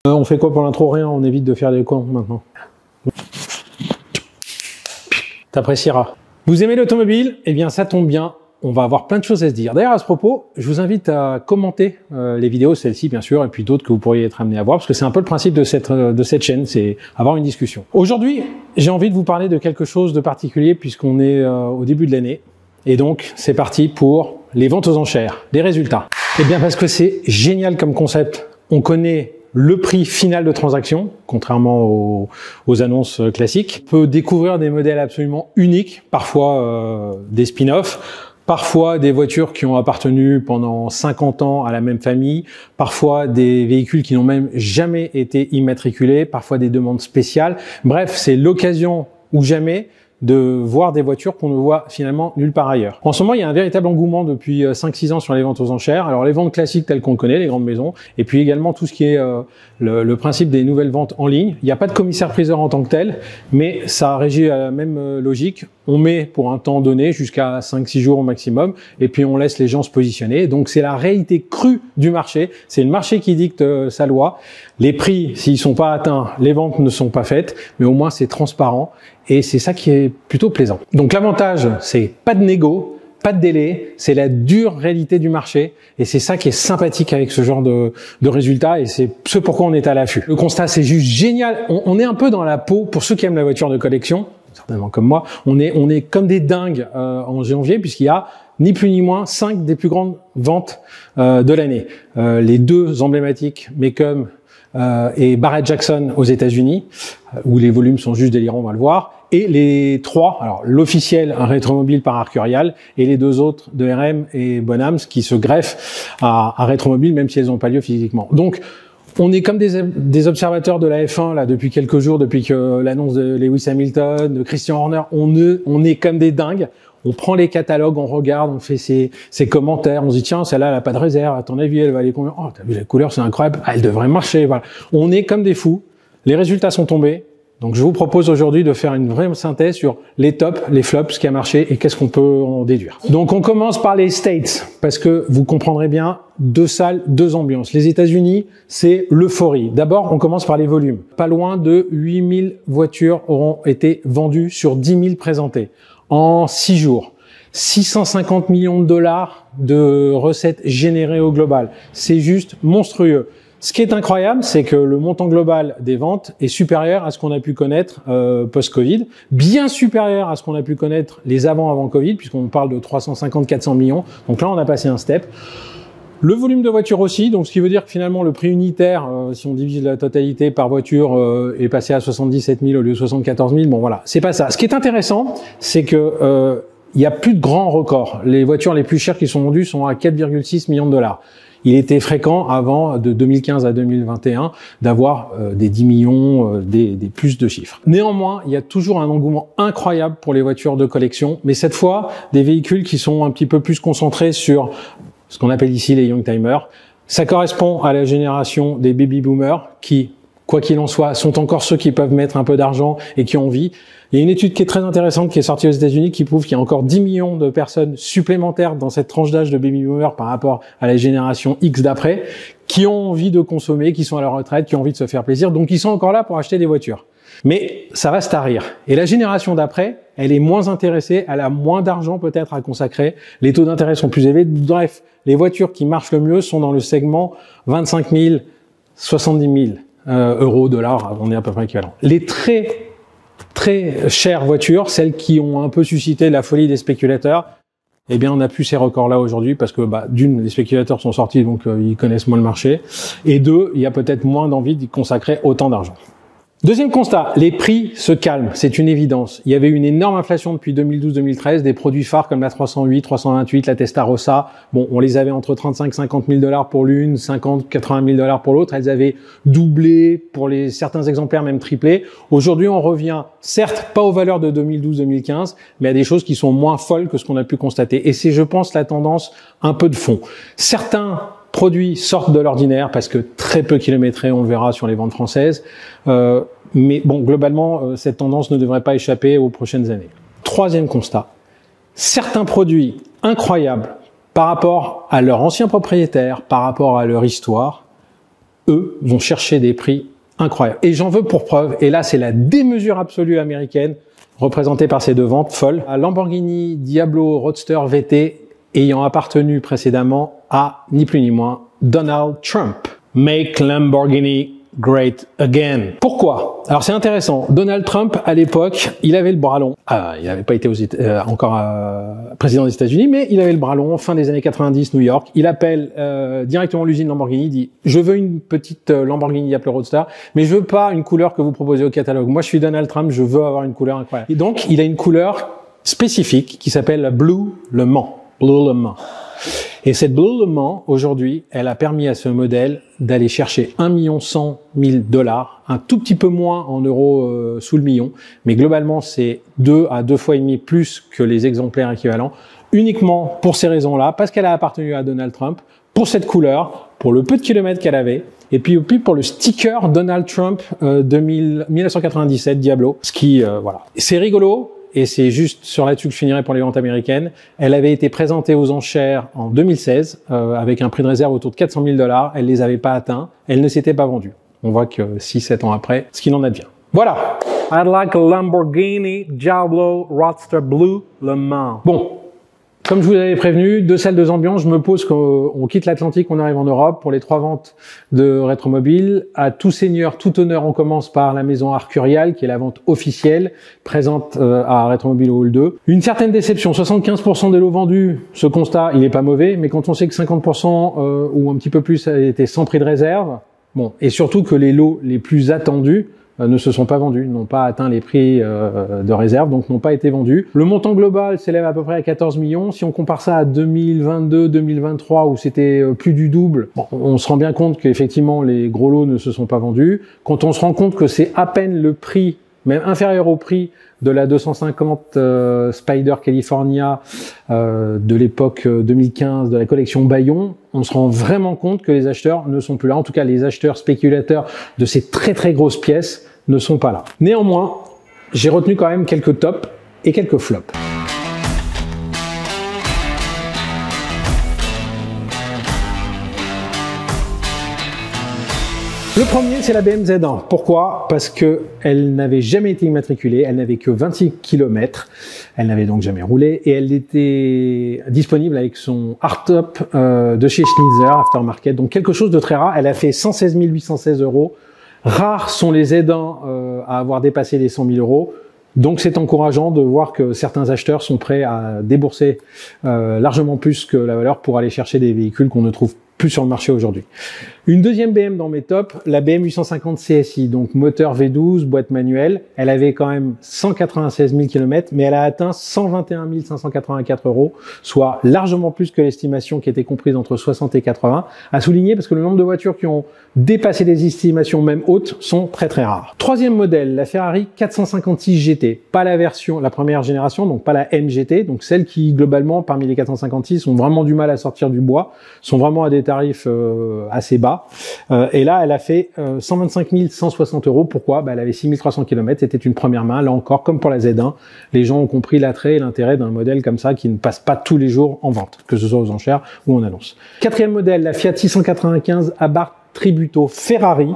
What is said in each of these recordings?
On fait quoi pour l'intro? Rien, on évite de faire des cons maintenant. T'apprécieras. Vous aimez l'automobile? Eh bien ça tombe bien, on va avoir plein de choses à se dire. D'ailleurs à ce propos, je vous invite à commenter les vidéos, celle-ci bien sûr, et puis d'autres que vous pourriez être amenés à voir, parce que c'est un peu le principe de cette chaîne, c'est avoir une discussion. Aujourd'hui, j'ai envie de vous parler de quelque chose de particulier, puisqu'on est au début de l'année, et donc c'est parti pour les ventes aux enchères, les résultats. Eh bien parce que c'est génial comme concept, on connaît le prix final de transaction, contrairement aux annonces classiques. On peut découvrir des modèles absolument uniques, parfois des spin-offs, parfois des voitures qui ont appartenu pendant 50 ans à la même famille, parfois des véhicules qui n'ont même jamais été immatriculés, parfois des demandes spéciales. Bref, c'est l'occasion ou jamais de voir des voitures qu'on ne voit finalement nulle part ailleurs. En ce moment, il y a un véritable engouement depuis 5-6 ans sur les ventes aux enchères. Alors les ventes classiques telles qu'on connaît, les grandes maisons, et puis également tout ce qui est le principe des nouvelles ventes en ligne. Il n'y a pas de commissaire-priseur en tant que tel, mais ça régit à la même logique. On met pour un temps donné, jusqu'à 5-6 jours au maximum, et puis on laisse les gens se positionner. Donc c'est la réalité crue du marché, c'est le marché qui dicte sa loi. Les prix, s'ils sont pas atteints, les ventes ne sont pas faites, mais au moins c'est transparent. Et c'est ça qui est plutôt plaisant. Donc l'avantage, c'est pas de négo, pas de délai, c'est la dure réalité du marché. Et c'est ça qui est sympathique avec ce genre de résultats. Et c'est ce pourquoi on est à l'affût. Le constat, c'est juste génial. On est un peu dans la peau, pour ceux qui aiment la voiture de collection, certainement comme moi, on est comme des dingues en janvier, puisqu'il y a ni plus ni moins 5 des plus grandes ventes de l'année. Les deux emblématiques, Mecum et Barrett-Jackson aux États-Unis, où les volumes sont juste délirants, on va le voir. Et les trois, alors l'officiel, un Rétromobile par Arcurial, et les deux autres de RM et Bonhams qui se greffent à Rétromobile, même si elles n'ont pas lieu physiquement. Donc, on est comme des observateurs de la F1 là depuis quelques jours, depuis que l'annonce de Lewis Hamilton, de Christian Horner, on est comme des dingues. On prend les catalogues, on regarde, on fait ses commentaires, on se dit tiens, celle-là, elle a pas de réserve, à ton avis, elle va aller combien? Oh, t'as vu la couleur, c'est incroyable, elle devrait marcher, voilà. On est comme des fous, les résultats sont tombés, donc je vous propose aujourd'hui de faire une vraie synthèse sur les tops, les flops, ce qui a marché et qu'est-ce qu'on peut en déduire. Donc on commence par les States, parce que vous comprendrez bien, 2 salles, 2 ambiances. Les États-Unis, c'est l'euphorie. D'abord, on commence par les volumes. Pas loin de 8000 voitures auront été vendues sur 10 000 présentées. En 6 jours, 650 millions de dollars de recettes générées au global. C'est juste monstrueux. Ce qui est incroyable, c'est que le montant global des ventes est supérieur à ce qu'on a pu connaître post-Covid, bien supérieur à ce qu'on a pu connaître les avant Covid, puisqu'on parle de 350-400 millions. Donc là, on a passé un step. Le volume de voitures aussi, donc ce qui veut dire que finalement le prix unitaire, si on divise la totalité par voiture, est passé à 77 000 au lieu de 74 000. Bon voilà, c'est pas ça. Ce qui est intéressant, c'est que il y a plus de grands records. Les voitures les plus chères qui sont vendues sont à 4,6 millions de dollars. Il était fréquent avant, de 2015 à 2021, d'avoir des 10 millions, des plus de chiffres. Néanmoins, il y a toujours un engouement incroyable pour les voitures de collection, mais cette fois, des véhicules qui sont un petit peu plus concentrés sur ce qu'on appelle ici les youngtimers. Ça correspond à la génération des baby boomers qui, quoi qu'il en soit, sont encore ceux qui peuvent mettre un peu d'argent et qui ont envie. Il y a une étude qui est très intéressante qui est sortie aux États-Unis qui prouve qu'il y a encore 10 millions de personnes supplémentaires dans cette tranche d'âge de baby boomers par rapport à la génération X d'après, qui ont envie de consommer, qui sont à la retraite, qui ont envie de se faire plaisir, donc ils sont encore là pour acheter des voitures. Mais ça va se tarir. Et la génération d'après, elle est moins intéressée, elle a moins d'argent peut-être à consacrer, les taux d'intérêt sont plus élevés. Bref, les voitures qui marchent le mieux sont dans le segment 25 000, 70 000 euros, dollars, on est à peu près équivalent. Les très chères voitures, celles qui ont un peu suscité la folie des spéculateurs, eh bien on n'a plus ces records-là aujourd'hui parce que d'une, les spéculateurs sont sortis, donc ils connaissent moins le marché, et deux, il y a peut-être moins d'envie d'y consacrer autant d'argent. Deuxième constat, les prix se calment, c'est une évidence. Il y avait une énorme inflation depuis 2012-2013, des produits phares comme la 308, 328, la Testarossa, bon, on les avait entre 35 et 50 000 dollars pour l'une, 50, 80 000 dollars pour l'autre, elles avaient doublé, pour certains exemplaires même triplé. Aujourd'hui, on revient, certes, pas aux valeurs de 2012-2015, mais à des choses qui sont moins folles que ce qu'on a pu constater. Et c'est, je pense, la tendance un peu de fond. Certains produits sortent de l'ordinaire parce que très peu kilométrés, on le verra sur les ventes françaises. Mais bon, globalement, cette tendance ne devrait pas échapper aux prochaines années. Troisième constat, certains produits incroyables par rapport à leur ancien propriétaire, par rapport à leur histoire, eux, vont chercher des prix incroyables. Et j'en veux pour preuve, et là c'est la démesure absolue américaine, représentée par ces deux ventes folles, la Lamborghini Diablo Roadster VT ayant appartenu précédemment à, ni plus ni moins, Donald Trump. Make Lamborghini Great Again. Pourquoi? Alors c'est intéressant. Donald Trump, à l'époque, il avait le bras long. Il n'avait pas été encore président des États-Unis, mais il avait le bras long. Fin des années 90, New York. Il appelle directement l'usine Lamborghini, dit « Je veux une petite Lamborghini Diablo Roadster, mais je veux pas une couleur que vous proposez au catalogue. Moi, je suis Donald Trump, je veux avoir une couleur incroyable. » Et donc, il a une couleur spécifique qui s'appelle la Blue Le Mans. Blue Le Mans. Et cette Blue Le Mans, aujourd'hui, elle a permis à ce modèle d'aller chercher 1 100 000 $, un tout petit peu moins en euros sous le million, mais globalement, c'est 2 à 2,5 fois plus que les exemplaires équivalents, uniquement pour ces raisons-là, parce qu'elle a appartenu à Donald Trump, pour cette couleur, pour le peu de kilomètres qu'elle avait, et puis pour le sticker Donald Trump 1997 Diablo, ce qui, voilà. C'est rigolo. Et c'est juste sur là-dessus que je finirai pour les ventes américaines. Elle avait été présentée aux enchères en 2016 avec un prix de réserve autour de 400 000 $. Elle les avait pas atteints. Elle ne s'était pas vendue. On voit que 6-7 ans après, ce qu'il en advient. Voilà. I'd like a Lamborghini Diablo Roadster Blue Le Mans. Bon. Comme je vous avais prévenu, 2 salles, 2 ambiances, je me pose qu'on quitte l'Atlantique, on arrive en Europe pour les 3 ventes de Rétromobile. À tout seigneur, tout honneur, on commence par la maison Arcurial, qui est la vente officielle, présente à Rétromobile Hall 2. Une certaine déception, 75% des lots vendus, ce constat, il est pas mauvais, mais quand on sait que 50% ou un petit peu plus a été sans prix de réserve, bon, et surtout que les lots les plus attendus ne se sont pas vendus, n'ont pas atteint les prix de réserve, donc n'ont pas été vendus. Le montant global s'élève à peu près à 14 millions. Si on compare ça à 2022-2023 où c'était plus du double, bon, on se rend bien compte qu'effectivement les gros lots ne se sont pas vendus. Quand on se rend compte que c'est à peine le prix, même inférieur au prix de la 250 Spider California de l'époque 2015 de la collection Bayon, on se rend vraiment compte que les acheteurs ne sont plus là. En tout cas, les acheteurs spéculateurs de ces très très grosses pièces ne sont pas là. Néanmoins, j'ai retenu quand même quelques tops et quelques flops. Le premier, c'est la BM-Z1. Pourquoi? Parce que elle n'avait jamais été immatriculée, elle n'avait que 26 km, elle n'avait donc jamais roulé, et elle était disponible avec son hardtop de chez Schnitzer, aftermarket, donc quelque chose de très rare. Elle a fait 116 816 €. Rares sont les aidants à avoir dépassé les 100 000 €. Donc c'est encourageant de voir que certains acheteurs sont prêts à débourser largement plus que la valeur pour aller chercher des véhicules qu'on ne trouve plus sur le marché aujourd'hui. Une deuxième BM dans mes tops, la BM 850 CSI, donc moteur V12, boîte manuelle. Elle avait quand même 196 000 km, mais elle a atteint 121 584 €, soit largement plus que l'estimation qui était comprise entre 60 et 80. À souligner parce que le nombre de voitures qui ont dépassé les estimations même hautes sont très très rares. Troisième modèle, la Ferrari 456 GT, pas la version, la première génération, donc pas la MGT, donc celle qui globalement parmi les 456 ont vraiment du mal à sortir du bois, sont vraiment à des tarifs assez bas. Et là, elle a fait 125 160 €. Pourquoi? Elle avait 6300 km, c'était une première main. Là encore, comme pour la Z1, les gens ont compris l'attrait et l'intérêt d'un modèle comme ça qui ne passe pas tous les jours en vente, que ce soit aux enchères ou en annonce. Quatrième modèle, la Fiat 695 Abarth Tributo Ferrari.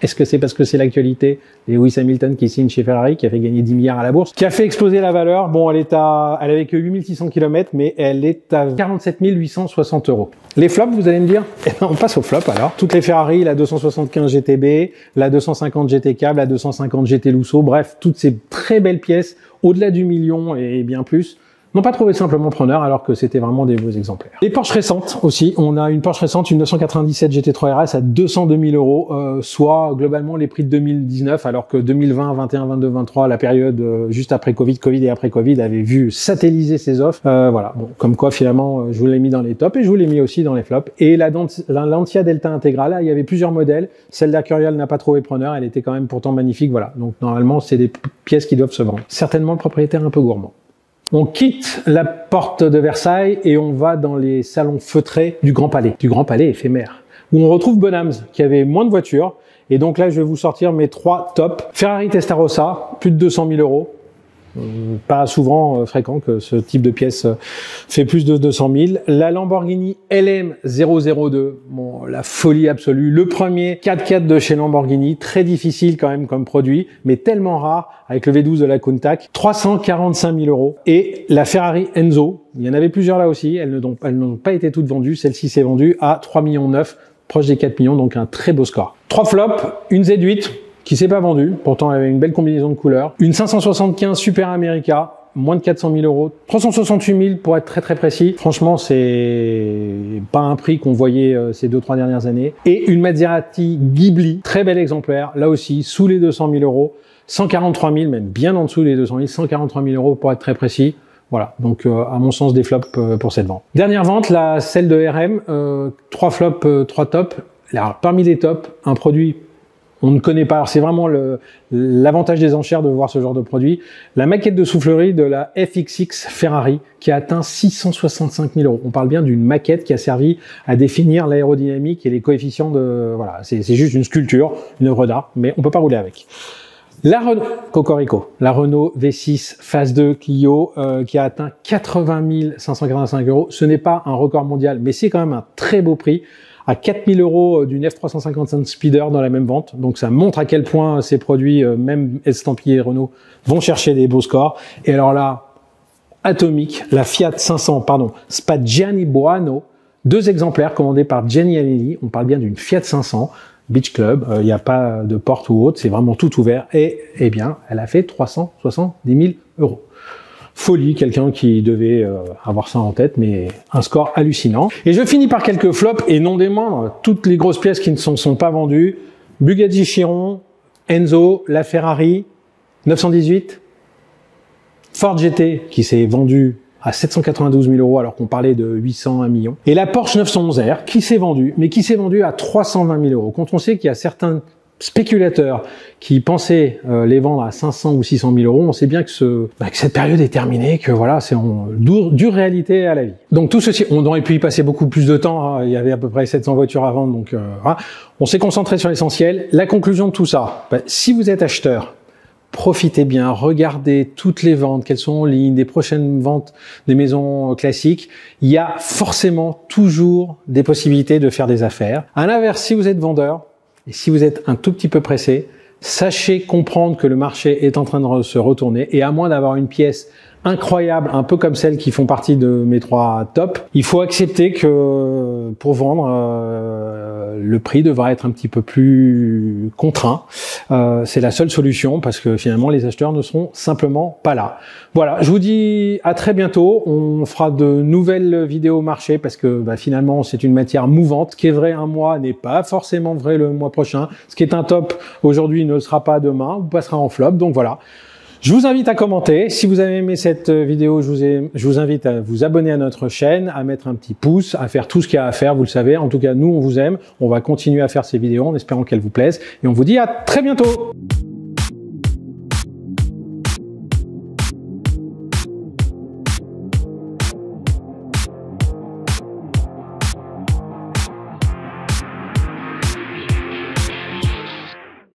Est-ce que c'est parce que c'est l'actualité? Lewis Hamilton qui signe chez Ferrari, qui a fait gagner 10 milliards à la bourse, qui a fait exploser la valeur. Bon, elle avait que 8600 km, mais elle est à 47 860 €. Les flops, vous allez me dire? Eh ben, on passe aux flops alors. Toutes les Ferrari, la 275 GTB, la 250 GT Cab, la 250 GT Lusso, bref, toutes ces très belles pièces, au-delà du million et bien plus, n'ont pas trouvé simplement preneur alors que c'était vraiment des beaux exemplaires. Les Porsche récentes aussi, on a une Porsche récente, une 997 GT3 RS à 202 000 €, soit globalement les prix de 2019, alors que 2020, 21, 22, 23, la période juste après Covid et après Covid avait vu satelliser ses offres. Voilà, bon, comme quoi finalement je vous l'ai mis dans les tops et je vous l'ai mis aussi dans les flops. Et la Lancia Delta intégrale, là, il y avait plusieurs modèles, celle d'Arcurial n'a pas trouvé preneur, elle était quand même pourtant magnifique, voilà. Donc normalement c'est des pièces qui doivent se vendre. Certainement le propriétaire un peu gourmand. On quitte la porte de Versailles et on va dans les salons feutrés du Grand Palais éphémère, où on retrouve Bonhams, qui avait moins de voitures. Et donc là, je vais vous sortir mes 3 tops. Ferrari Testarossa, plus de 200 000 €. Pas souvent fréquent que ce type de pièce fait plus de 200 000. La Lamborghini LM002, bon, la folie absolue. Le premier 4x4 de chez Lamborghini, très difficile quand même comme produit, mais tellement rare avec le V12 de la Countach, 345 000 euros. Et la Ferrari Enzo, il y en avait plusieurs là aussi, elles n'ont pas été toutes vendues. Celle-ci s'est vendue à 3,9 millions, proche des 4 millions, donc un très beau score. 3 flops, une Z8, qui s'est pas vendue, pourtant elle avait une belle combinaison de couleurs. Une 575 Super America, moins de 400 000 euros. 368 000 pour être très précis. Franchement, c'est pas un prix qu'on voyait ces 2-3 dernières années. Et une Maserati Ghibli, très bel exemplaire, là aussi, sous les 200 000 euros. 143 000, même bien en dessous des 200 000, 143 000 euros pour être très précis. Voilà, donc à mon sens des flops pour cette vente. Dernière vente, celle de RM, 3 flops, 3 tops. Alors, parmi les tops, un produit on ne connaît pas. Alors c'est vraiment l'avantage des enchères de voir ce genre de produit. La maquette de soufflerie de la FXX Ferrari qui a atteint 665 000 euros. On parle bien d'une maquette qui a servi à définir l'aérodynamique et les coefficients de... Voilà, c'est juste une sculpture, une œuvre d'art, mais on peut pas rouler avec. La Renault Cocorico, la Renault V6 Phase 2 Clio qui a atteint 80 585 euros. Ce n'est pas un record mondial, mais c'est quand même un très beau prix. À 4 000 euros d'une F355 Speeder dans la même vente. Donc ça montre à quel point ces produits, même estampillés Renault, vont chercher des beaux scores. Et alors là, atomique, la Fiat 500, pardon, Gianni Buono, 2 exemplaires commandés par Gianni Agnelli. On parle bien d'une Fiat 500 Beach Club. Il n'y a pas de porte ou autre, c'est vraiment tout ouvert. Et eh bien, elle a fait 370 000 euros. Folie, quelqu'un qui devait avoir ça en tête, mais un score hallucinant. Et je finis par quelques flops, et non des moindres, toutes les grosses pièces qui ne sont pas vendues. Bugatti Chiron, Enzo, la Ferrari 918, Ford GT qui s'est vendu à 792 000 euros alors qu'on parlait de 800, 1 million. Et la Porsche 911R qui s'est vendue, mais qui s'est vendue à 320 000 euros. Quand on sait qu'il y a certains spéculateurs qui pensaient les vendre à 500 ou 600 000 euros, on sait bien que cette période est terminée, que voilà, c'est dure réalité à la vie. Donc tout ceci, on aurait pu y passer beaucoup plus de temps, hein. Il y avait à peu près 700 voitures à vendre, donc voilà. On s'est concentré sur l'essentiel. La conclusion de tout ça, si vous êtes acheteur, profitez bien, regardez toutes les ventes, quelles sont en ligne, des prochaines ventes des maisons classiques. Il y a forcément toujours des possibilités de faire des affaires. À l'inverse, si vous êtes vendeur, et si vous êtes un tout petit peu pressé, sachez comprendre que le marché est en train de se retourner et à moins d'avoir une pièce incroyable, un peu comme celles qui font partie de mes 3 tops, il faut accepter que pour vendre, le prix devra être un petit peu plus contraint. C'est la seule solution parce que finalement les acheteurs ne seront simplement pas là. Voilà, je vous dis à très bientôt. On fera de nouvelles vidéos marché parce que finalement c'est une matière mouvante. Ce qui est vrai un mois n'est pas forcément vrai le mois prochain. Ce qui est un top aujourd'hui ne le sera pas demain ou passera en flop. Donc voilà. Je vous invite à commenter. Si vous avez aimé cette vidéo, je vous invite à vous abonner à notre chaîne, à mettre un petit pouce, à faire tout ce qu'il y a à faire, vous le savez. En tout cas, nous, on vous aime. On va continuer à faire ces vidéos en espérant qu'elles vous plaisent. Et on vous dit à très bientôt.